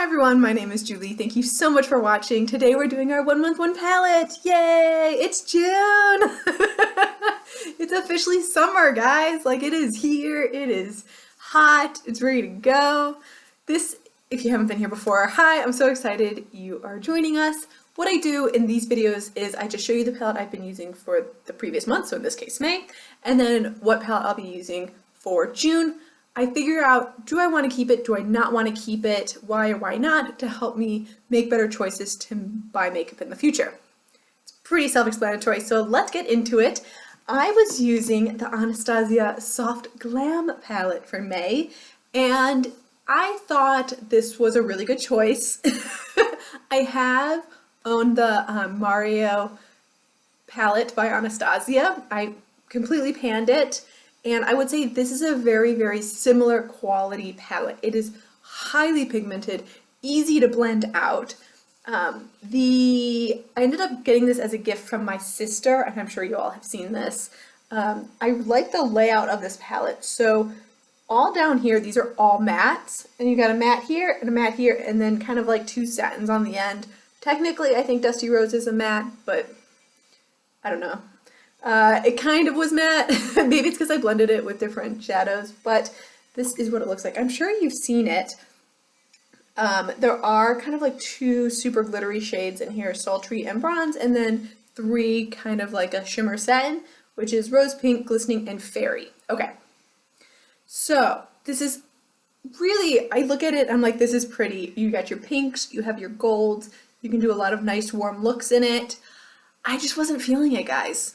Hi everyone, my name is Julie. Thank you so much for watching. Today we're doing our 1 month 1 palette. Yay! It's June! It's officially summer, guys. Like, it is here. It is hot. It's ready to go. If you haven't been here before, hi, I'm so excited you are joining us. What I do in these videos is I just show you the palette I've been using for the previous month, so in this case May, and then what palette I'll be using for June. I figure out, do I want to keep it, do I not want to keep it, why or why not, to help me make better choices to buy makeup in the future. It's pretty self-explanatory, so let's get into it. I was using the Asya Soft Glam Palette for May, and I thought this was a really good choice. I have owned the Mario palette by Anastasia. I completely panned it. And I would say this is a very, very similar quality palette. It is highly pigmented, easy to blend out. I ended up getting this as a gift from my sister, and I'm sure you all have seen this. I like the layout of this palette. So all down here, these are all mattes, and you got a matte here and a matte here, and then kind of like two satins on the end. Technically, I think Dusty Rose is a matte, but I don't know. It kind of was matte. Maybe it's because I blended it with different shadows, but this is what it looks like. I'm sure you've seen it. There are kind of like two super glittery shades in here, sultry and bronze, and then three kind of like a shimmer satin, which is rose pink, glistening, and fairy. Okay, so this is really, I look at it, I'm like, this is pretty. You got your pinks, you have your golds, you can do a lot of nice warm looks in it. I just wasn't feeling it, guys.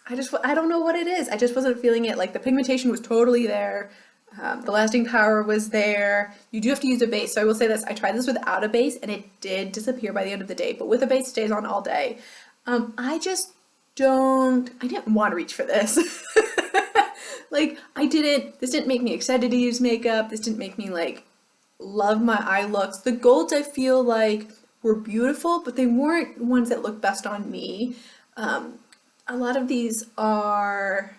I don't know what it is. I just wasn't feeling it. Like, the pigmentation was totally there. The lasting power was there. You do have to use a base. So I will say this, I tried this without a base and it did disappear by the end of the day, but with a base, it stays on all day. I didn't want to reach for this. Like, this didn't make me excited to use makeup. This didn't make me like love my eye looks. The golds I feel like were beautiful, but they weren't ones that look best on me. A lot of these are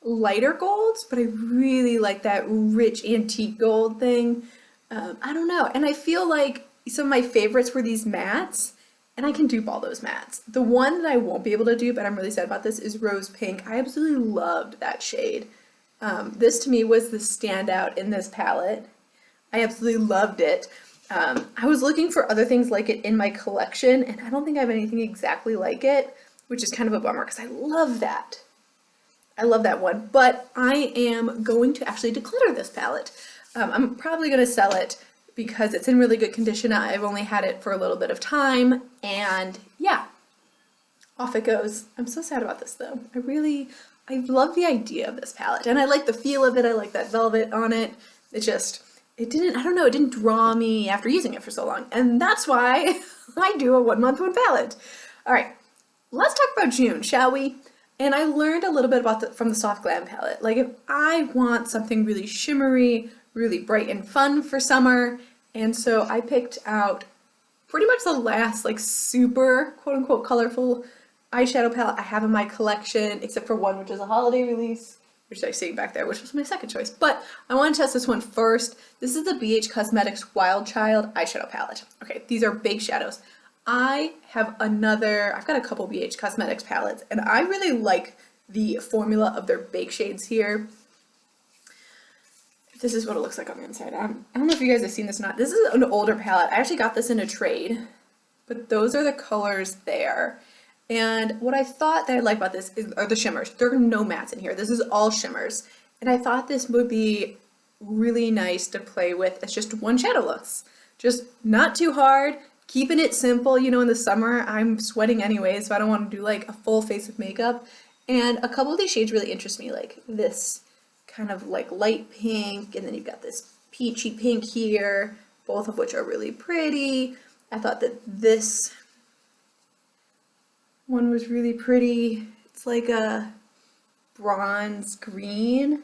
lighter golds, but I really like that rich antique gold thing. I don't know. And I feel like some of my favorites were these mattes, and I can dupe all those mattes. The one that I won't be able to dupe, and I'm really sad about this, is Rose Pink. I absolutely loved that shade. This to me was the standout in this palette. I absolutely loved it. I was looking for other things like it in my collection, and I don't think I have anything exactly like it, which is kind of a bummer because I love that. I love that one, but I am going to actually declutter this palette. I'm probably going to sell it because it's in really good condition. I've only had it for a little bit of time, and yeah, off it goes. I'm so sad about this though. I love the idea of this palette, and I like the feel of it. I like that velvet on it. It didn't draw me after using it for so long, and that's why I do a 1 month 1 palette. All right. Let's talk about June, shall we? And I learned a little bit from the Soft Glam palette. Like, if I want something really shimmery, really bright and fun for summer, and so I picked out pretty much the last like super quote-unquote colorful eyeshadow palette I have in my collection, except for one which is a holiday release, which I see back there, which was my second choice. But I want to test this one first. This is the ABH Cosmetics Wild Child eyeshadow palette. Okay, these are big shadows. I've got a couple BH Cosmetics palettes, and I really like the formula of their bake shades here. This is what it looks like on the inside. I don't know if you guys have seen this or not. This is an older palette. I actually got this in a trade, but those are the colors there. And what I thought that I like about this are the shimmers. There are no mattes in here. This is all shimmers. And I thought this would be really nice to play with as just one shadow looks. Just not too hard. Keeping it simple, you know, in the summer, I'm sweating anyway, so I don't want to do like a full face of makeup. And a couple of these shades really interest me, like this kind of like light pink, and then you've got this peachy pink here, both of which are really pretty. I thought that this one was really pretty. It's like a bronze green.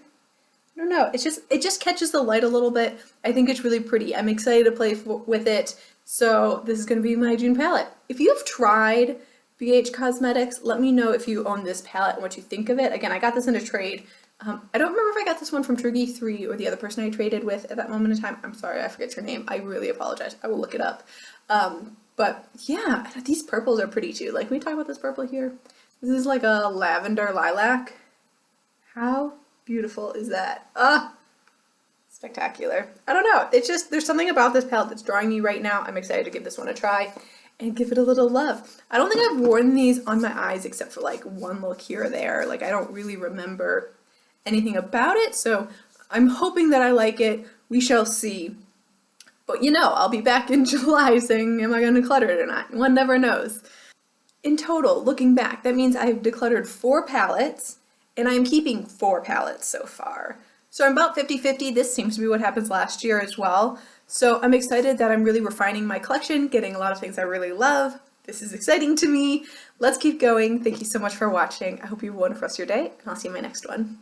I don't know, it just catches the light a little bit. I think it's really pretty. I'm excited to play with it. So this is going to be my June palette. If you've tried BH Cosmetics, let me know if you own this palette and what you think of it. Again, I got this in a trade, I don't remember if I got this one from Trugy3 or the other person I traded with at that moment in time. I'm sorry, I forget your name. I really apologize. I will look it up. But yeah, these purples are pretty too. Like, can we talk about this purple here? This is like a lavender lilac. How beautiful is that? Spectacular. I don't know. It's just, there's something about this palette that's drawing me right now. I'm excited to give this one a try and give it a little love. I don't think I've worn these on my eyes except for like one look here or there. Like, I don't really remember anything about it, so I'm hoping that I like it. We shall see. But you know, I'll be back in July saying, am I going to declutter it or not? One never knows. In total, looking back, that means I've decluttered 4 palettes, and I'm keeping 4 palettes so far. So I'm about 50-50. This seems to be what happens last year as well. So I'm excited that I'm really refining my collection, getting a lot of things I really love. This is exciting to me. Let's keep going. Thank you so much for watching. I hope you have a wonderful rest of your day, and I'll see you in my next one.